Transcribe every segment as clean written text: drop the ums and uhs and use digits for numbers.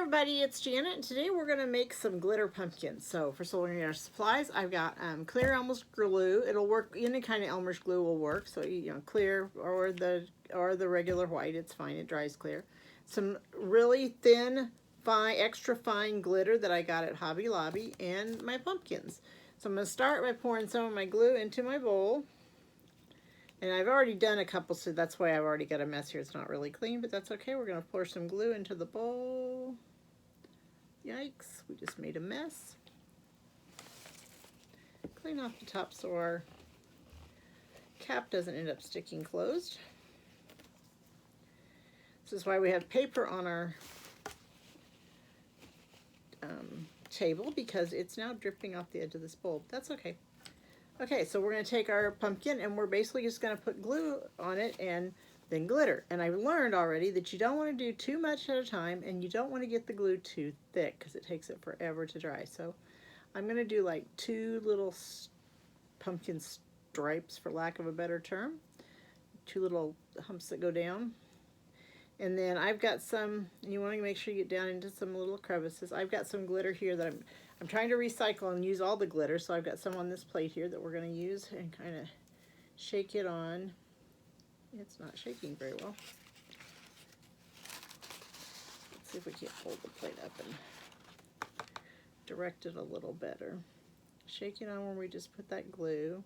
everybody, it's Janet, and today we're going to make some glitter pumpkins. So for sorting our supplies, I've got clear Elmer's glue. It'll work, any kind of Elmer's glue will work. So clear or the regular white, it's fine. It dries clear. Some really thin, fine, extra fine glitter that I got at Hobby Lobby, and my pumpkins. So I'm going to start by pouring some of my glue into my bowl. And I've already done a couple, so that's why I've already got a mess here. It's not really clean, but that's okay. We're going to pour some glue into the bowl. Yikes, we just made a mess. Clean off the top so our cap doesn't end up sticking closed. This is why we have paper on our table, because it's now dripping off the edge of this bowl. That's okay. Okay, so we're going to take our pumpkin and we're basically just going to put glue on it and then glitter. And I've learned already that you don't want to do too much at a time, and you don't want to get the glue too thick because it takes it forever to dry. So I'm going to do like two little pumpkin stripes, for lack of a better term. Two little humps that go down. And then I've got some, and you want to make sure you get down into some little crevices. I've got some glitter here that I'm trying to recycle and use all the glitter, so I've got some on this plate here that we're going to use and kind of shake it on. It's not shaking very well. Let's see if we can't hold the plate up and direct it a little better. Shake it on where we just put that glue.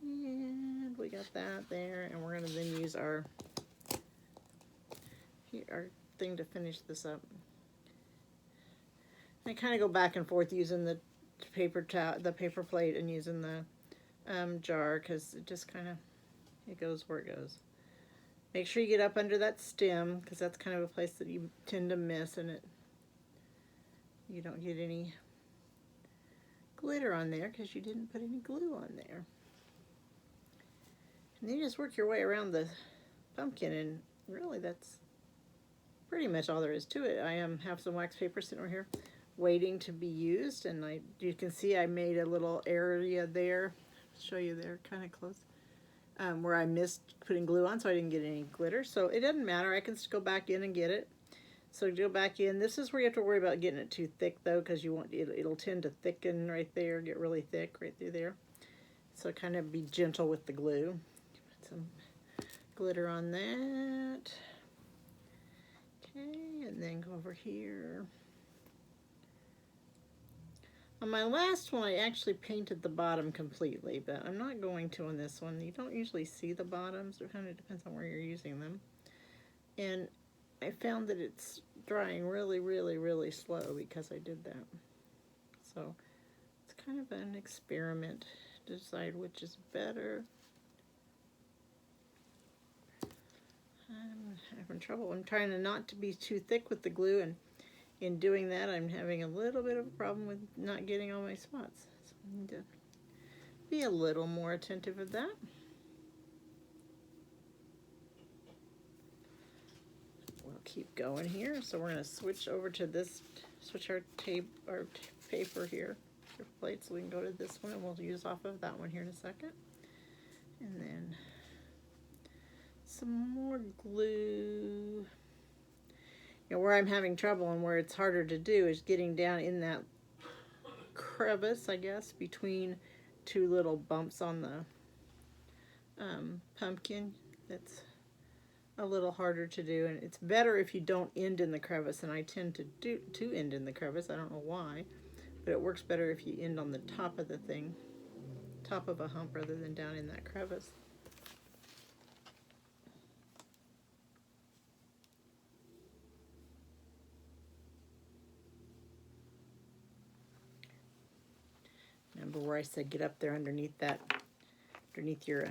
And we got that there, and we're going to then use our thing to finish this up. I kind of go back and forth using the paper plate and using the jar, because it just kind of, it goes where it goes. Make sure you get up under that stem, because that's kind of a place that you tend to miss, and you don't get any glitter on there because you didn't put any glue on there. And then you just work your way around the pumpkin, and really that's pretty much all there is to it. I have some wax paper sitting over here waiting to be used, and you can see I made a little area there. I'll show you there kind of close, where I missed putting glue on, so I didn't get any glitter. So it doesn't matter, I can just go back in and get it. So go back in. This is where you have to worry about getting it too thick though, because you want it'll tend to thicken right there, get really thick right through there. So kind of be gentle with the glue. Put some glitter on that. Okay, and then go over here. On my last one, I actually painted the bottom completely, but I'm not going to on this one. You don't usually see the bottoms. It kind of depends on where you're using them. And I found that it's drying really, really, really slow because I did that. So it's kind of an experiment to decide which is better. I'm having trouble. I'm trying to not to be too thick with the glue, and in doing that I'm having a little bit of a problem with not getting all my spots. So I need to be a little more attentive of that. We'll keep going here. So we're going to switch over to this, switch our paper here, our plate, so we can go to this one, and we'll use off of that one here in a second. And then some more glue. You know, where I'm having trouble and where it's harder to do is getting down in that crevice, I guess, between two little bumps on the pumpkin. That's a little harder to do, and it's better if you don't end in the crevice, and I tend to end in the crevice. I don't know why, but it works better if you end on the top of the thing, top of a hump, rather than down in that crevice. Remember where I said get up there underneath that, underneath your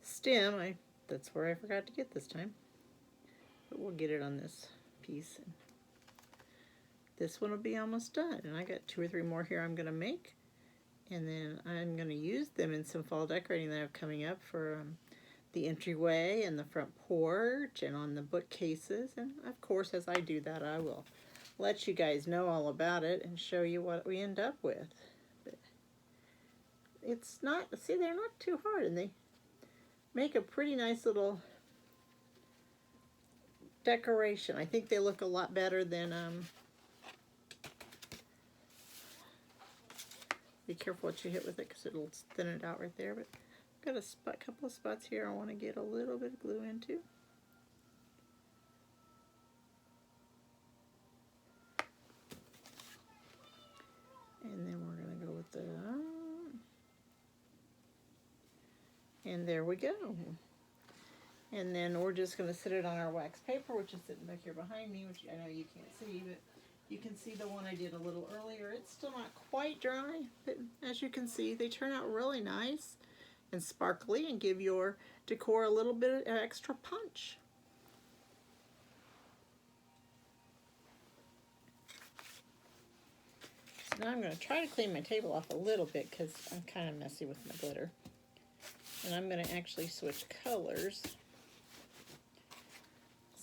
stem? That's where I forgot to get this time. But we'll get it on this piece. This one will be almost done, and I got 2 or 3 more here I'm going to make, and then I'm going to use them in some fall decorating that I have coming up for the entryway and the front porch and on the bookcases. And of course, as I do that, I will let you guys know all about it and show you what we end up with. But it's not, see, they're not too hard, and they make a pretty nice little decoration. I think they look a lot better than, be careful what you hit with it because it'll thin it out right there. But I've got a couple of spots here I want to get a little bit of glue into. And then we're going to go with the, and there we go. And then we're just going to sit it on our wax paper, which is sitting back here behind me, which I know you can't see, but you can see the one I did a little earlier. It's still not quite dry, but as you can see, they turn out really nice and sparkly and give your decor a little bit of extra punch. So now I'm going to try to clean my table off a little bit because I'm kind of messy with my glitter. And I'm going to actually switch colors.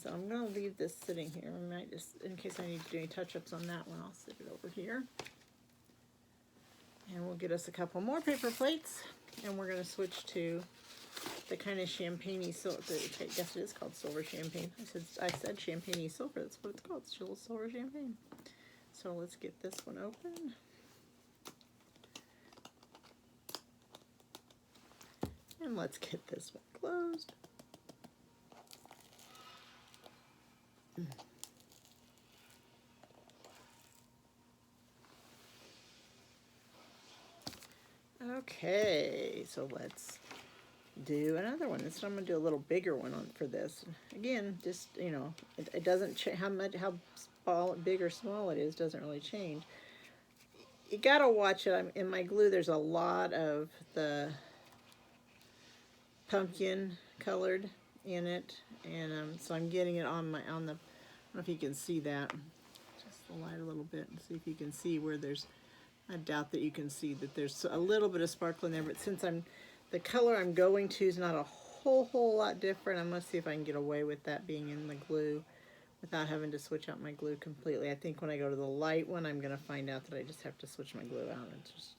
So I'm going to leave this sitting here. I might just, in case I need to do any touch-ups on that one, I'll sit it over here. And we'll get us a couple more paper plates. And we're going to switch to the kind of champagne-y silver. I guess it is called silver champagne. I said champagne-y silver. That's what it's called. It's still silver champagne. So let's get this one open. And let's get this one closed. Okay, so let's do another one. So I'm going to do a little bigger one for this. Again, just, you know, it doesn't change how small, big or small it is, doesn't really change. You got to watch it. In my glue, there's a lot of the pumpkin colored in it, and so I'm getting it on the, I don't know if you can see that. Just the light a little bit and see if you can see where there's, I doubt that you can see that there's a little bit of sparkle in there, but since the color I'm going to is not a whole lot different, I'm going to see if I can get away with that being in the glue without having to switch out my glue completely. I think when I go to the light one, I'm going to find out that I just have to switch my glue out.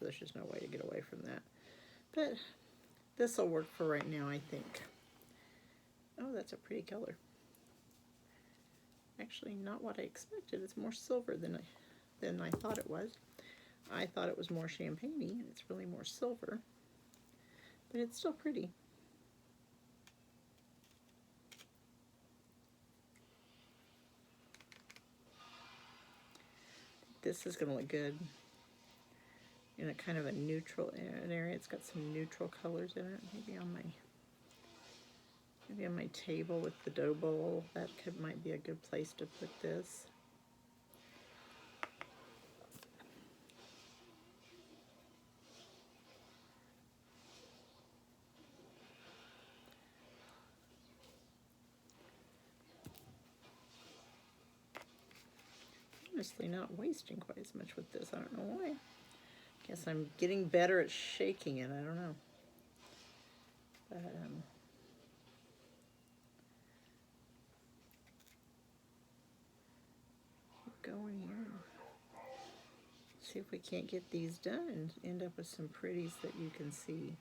There's just no way to get away from that. But this will work for right now, I think. Oh, that's a pretty color. Actually, not what I expected. It's more silver than I thought it was. I thought it was more champagne-y, and it's really more silver. But it's still pretty. This is going to look good in a kind of a neutral area. It's got some neutral colors in it. Maybe on my table with the dough bowl. That might be a good place to put this. Honestly, not wasting quite as much with this. I don't know why. Guess I'm getting better at shaking it. I don't know. But keep going here. See if we can't get these done and end up with some pretties that you can see.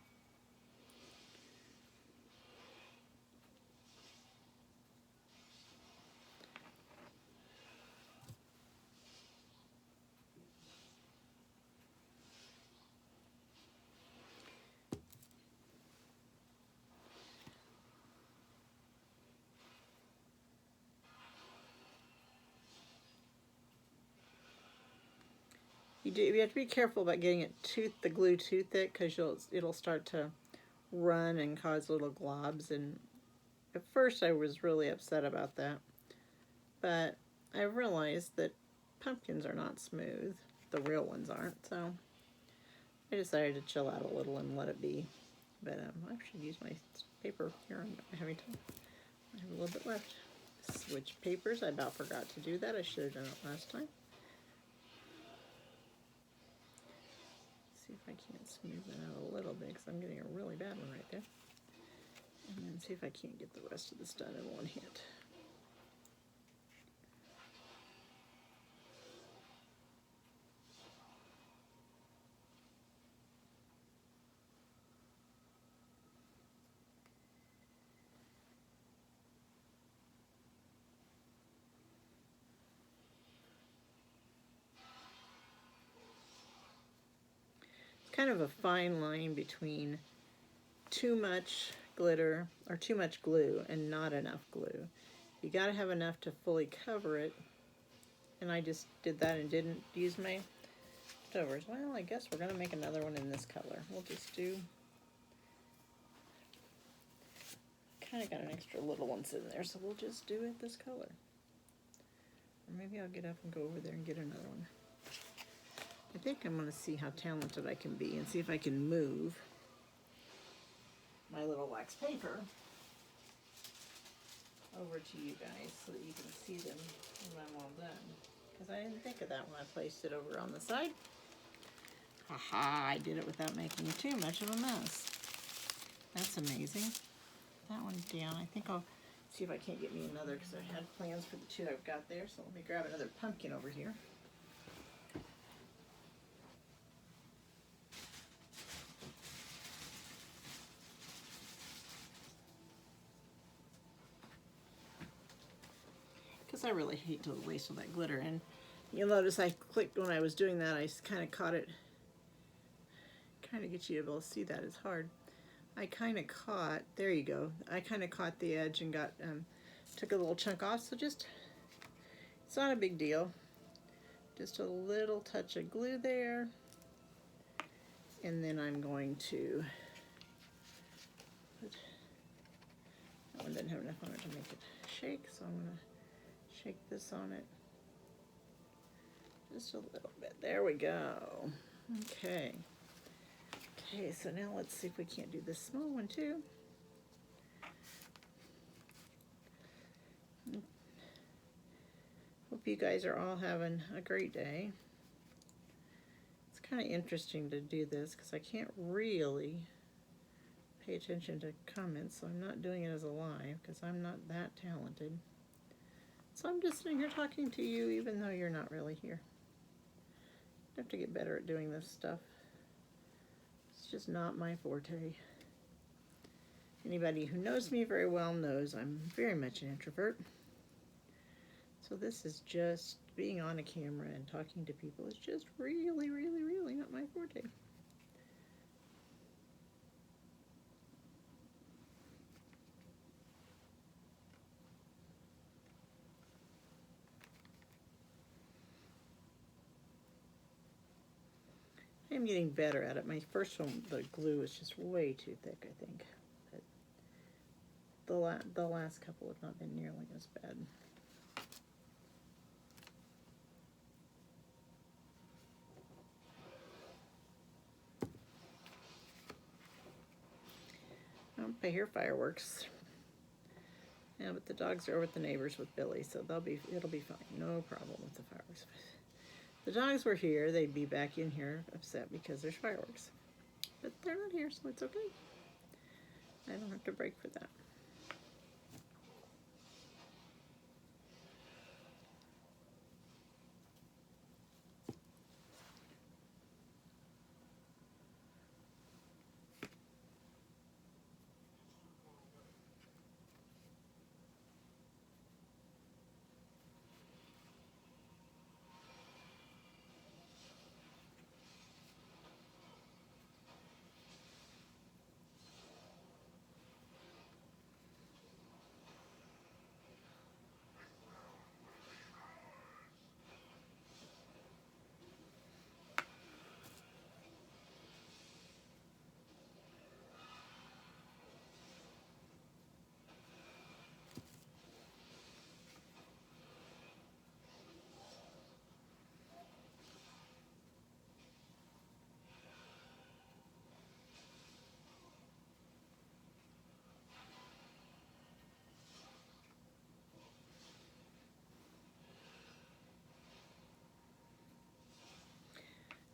You have to be careful about getting it the glue too thick, because it'll start to run and cause little globs. And at first I was really upset about that, but I realized that pumpkins are not smooth. The real ones aren't, so I decided to chill out a little and let it be. But I should use my paper here. I'm having time. I have a little bit left. Switch papers. I about forgot to do that. I should have done it last time. See if I can't smooth that out a little bit, because I'm getting a really bad one right there. And then see if I can't get the rest of this done in one hit. kind of a fine line between too much glitter or too much glue and not enough glue. You got to have enough to fully cover it, and I just did that and didn't use my leftovers. Well, I guess we're going to make another one in this color. We'll just do, kind of got an extra little ones in there, so we'll just do it this color. Or maybe I'll get up and go over there and get another one. I think I'm going to see how talented I can be and see if I can move my little wax paper over to you guys so that you can see them when I'm all done. Because I didn't think of that when I placed it over on the side. Haha, I did it without making too much of a mess. That's amazing. That one down. I think I'll see if I can't get me another because I had plans for the two I've got there. So let me grab another pumpkin over here. Because I really hate to waste all that glitter. And you'll notice I clicked when I was doing that. I kind of caught it. Kind of get you able to see that. It's hard. I kind of caught, there you go. I kind of caught the edge and got, took a little chunk off. So just, it's not a big deal. Just a little touch of glue there. And then I'm going to, that one didn't have enough on it to make it shake. So I'm going to shake this on it. Just a little bit. There we go. Okay. Okay, so now let's see if we can't do this small one too. Hope you guys are all having a great day. It's kind of interesting to do this because I can't really pay attention to comments, so I'm not doing it as a live because I'm not that talented. So I'm just sitting here talking to you even though you're not really here. I have to get better at doing this stuff. It's just not my forte. Anybody who knows me very well knows I'm very much an introvert. So this is just being on a camera and talking to people is just really, really, really not my forte. I'm getting better at it. My first one, the glue was just way too thick, I think. But the last couple have not been nearly as bad. I hear fireworks. Yeah, but the dogs are with the neighbors with Billy, so it'll be fine. No problem with the fireworks. If the dogs were here, they'd be back in here upset because there's fireworks. But they're not here, so it's okay. I don't have to break for that.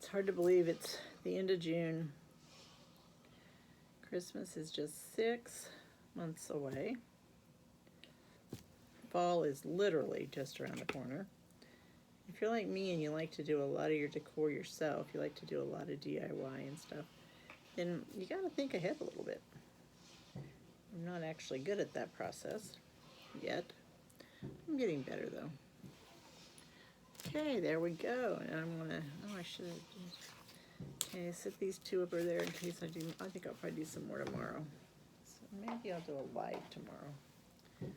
It's hard to believe it's the end of June. Christmas is just 6 months away. Fall is literally just around the corner. If you're like me and you like to do a lot of your decor yourself, you like to do a lot of DIY and stuff, then you gotta think ahead a little bit. I'm not actually good at that process yet. I'm getting better though. Okay, there we go. And I'm gonna, oh, I should have Okay, set these two over there in case I do. I think I'll probably do some more tomorrow. So maybe I'll do a live tomorrow.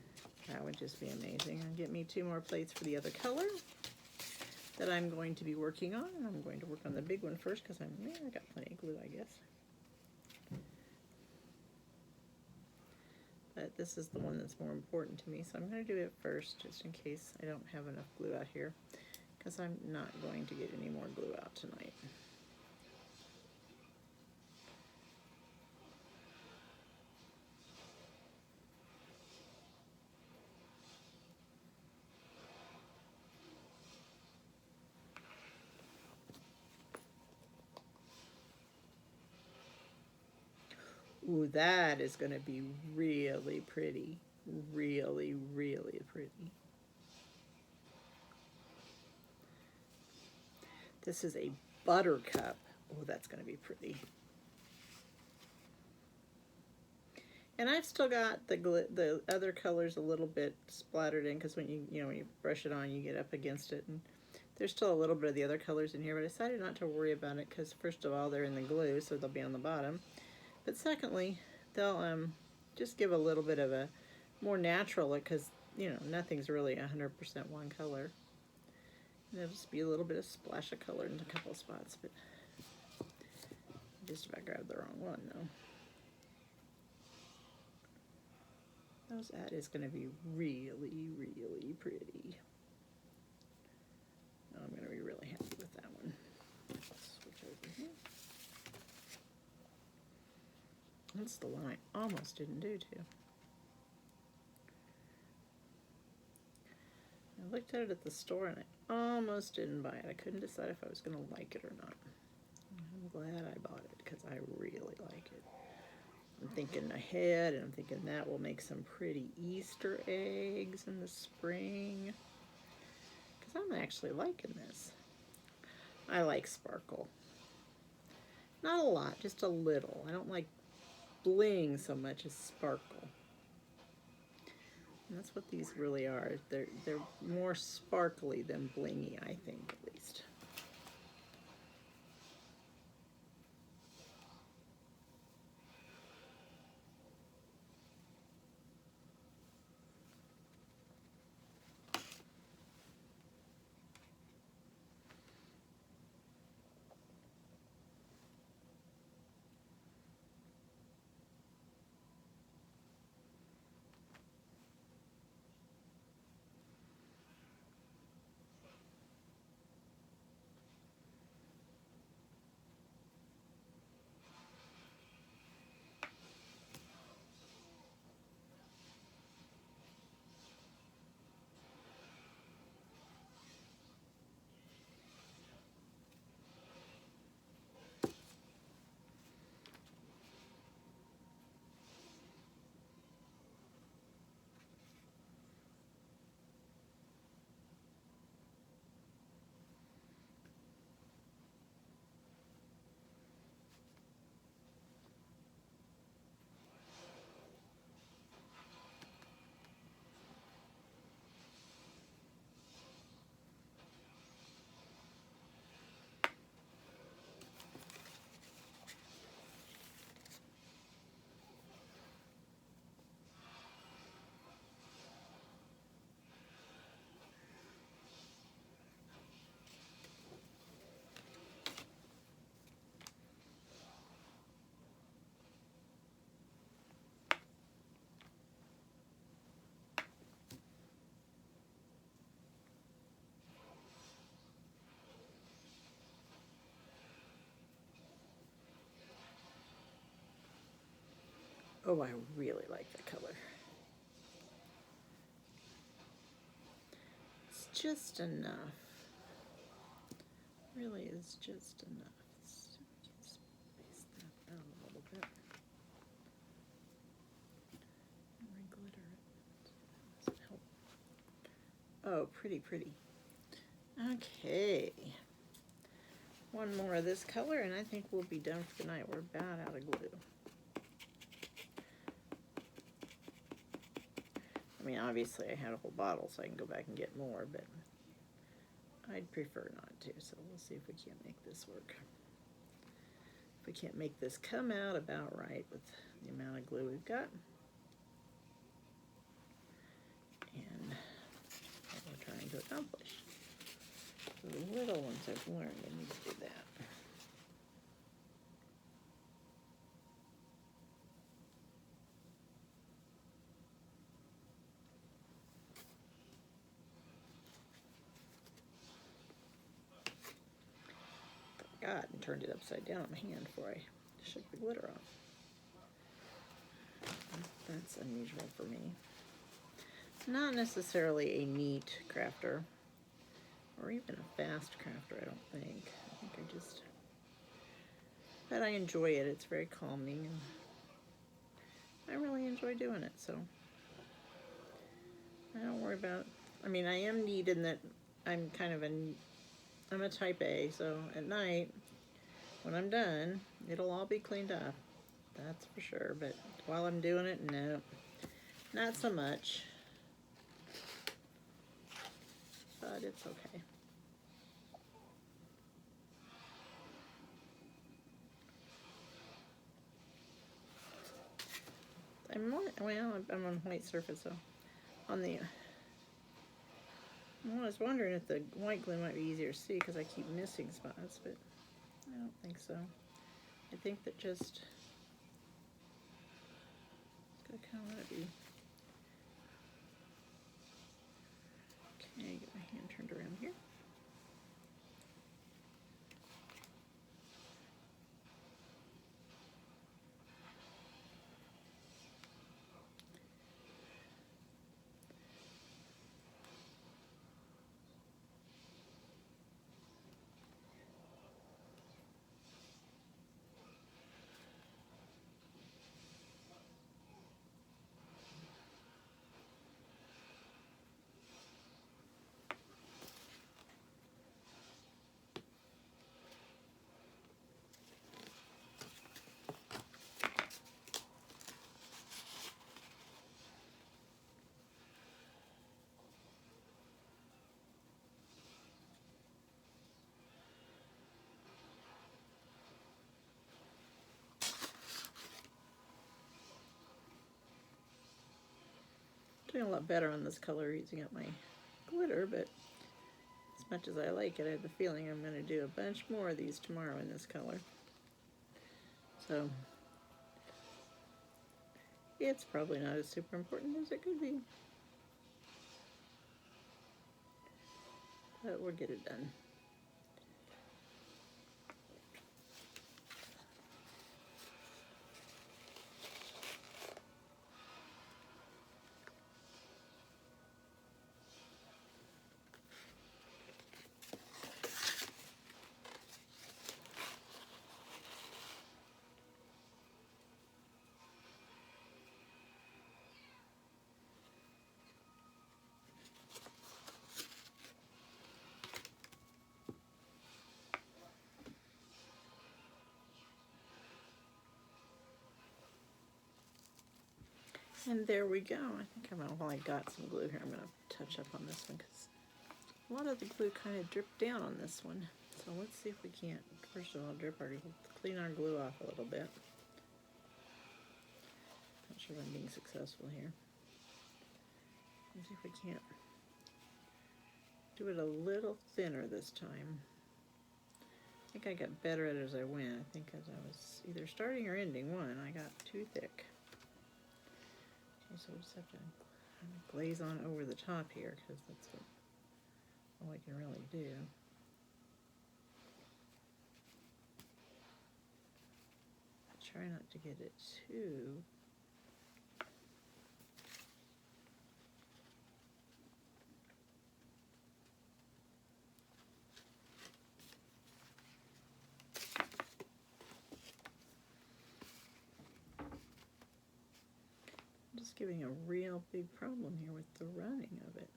That would just be amazing. And get me 2 more plates for the other color that I'm going to be working on. And I'm going to work on the big one first because I got plenty of glue, I guess. But this is the one that's more important to me, so I'm going to do it first just in case I don't have enough glue out here, because I'm not going to get any more glue out tonight. Ooh, that is going to be really pretty. Really, really pretty. This is a buttercup. Oh, that's going to be pretty. And I've still got the other colors a little bit splattered in because when when you brush it on, you get up against it, and there's still a little bit of the other colors in here. But I decided not to worry about it because first of all, they're in the glue, so they'll be on the bottom. But secondly, they'll just give a little bit of a more natural look because nothing's really 100% one color. And there'll just be a little bit of splash of color in a couple of spots, but just about grabbed the wrong one though. That is going to be really, really pretty. I'm going to be really happy with that one. Switch over here. That's the one I almost didn't do too. I looked at it at the store and I almost didn't buy it. I couldn't decide if I was going to like it or not. I'm glad I bought it because I really like it. I'm thinking ahead, and I'm thinking that will make some pretty Easter eggs in the spring. Because I'm actually liking this. I like sparkle. Not a lot, just a little. I don't like bling so much as sparkle. And that's what these really are. They're more sparkly than blingy, I think, at least. Oh, I really like that color. It's just enough. Really is just enough. So we can space that out a little bit. And my glitter. Doesn't help. Oh, pretty, pretty. Okay. One more of this color and I think we'll be done for the night. We're about out of glue. I mean, obviously I had a whole bottle so I can go back and get more, but I'd prefer not to, so we'll see if we can't make this work. if we can't make this come out about right with the amount of glue we've got. And what we're trying to accomplish. The little ones I've learned, I need to do that. God, and turned it upside down on my hand before I shook the glitter off. That's unusual for me. Not necessarily a neat crafter, or even a fast crafter, I don't think. I think I just, but I enjoy it. It's very calming, and I really enjoy doing it, so I don't worry about, I mean, I am neat in that I'm kind of I'm a type A, so at night, when I'm done, it'll all be cleaned up. That's for sure, but while I'm doing it, no, not so much. But it's okay. I'm on white surface, so on the, well, I was wondering if the white glue might be easier to see because I keep missing spots, but I don't think so. I think that just, it's gonna kind of let it be. Okay, get my hand turned around here. Doing a lot better on this color using up my glitter, but as much as I like it, I have the feeling I'm going to do a bunch more of these tomorrow in this color. So it's probably not as super important as it could be, but we'll get it done. And there we go. I think while I got some glue here, I'm going to touch up on this one because a lot of the glue kind of dripped down on this one. So let's see if we can't, first of all, clean our glue off a little bit. Not sure if I'm being successful here. Let's see if we can't do it a little thinner this time. I think I got better at it as I went. I think as I was either starting or ending one, I got too thick. Okay, so we'll just have to glaze on over the top here because that's all I can really do. Try not to get it too giving a real big problem here with the running of it.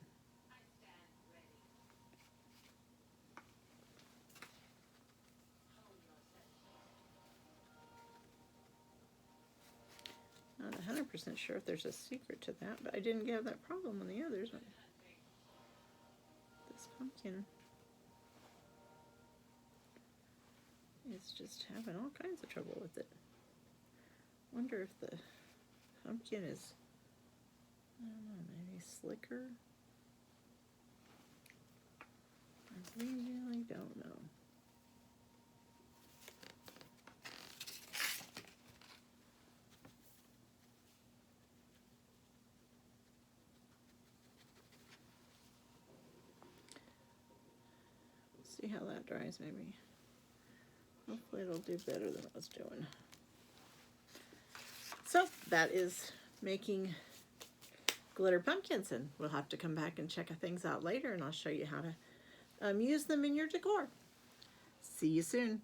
Not 100% sure if there's a secret to that, but I didn't have that problem on the others. This pumpkin is It's just having all kinds of trouble with it. Wonder if the pumpkin is, I don't know, maybe slicker? I really don't know. See how that dries maybe. Hopefully it'll do better than it was doing. So that is making glitter pumpkins, and we'll have to come back and check things out later, and I'll show you how to use them in your decor. See you soon.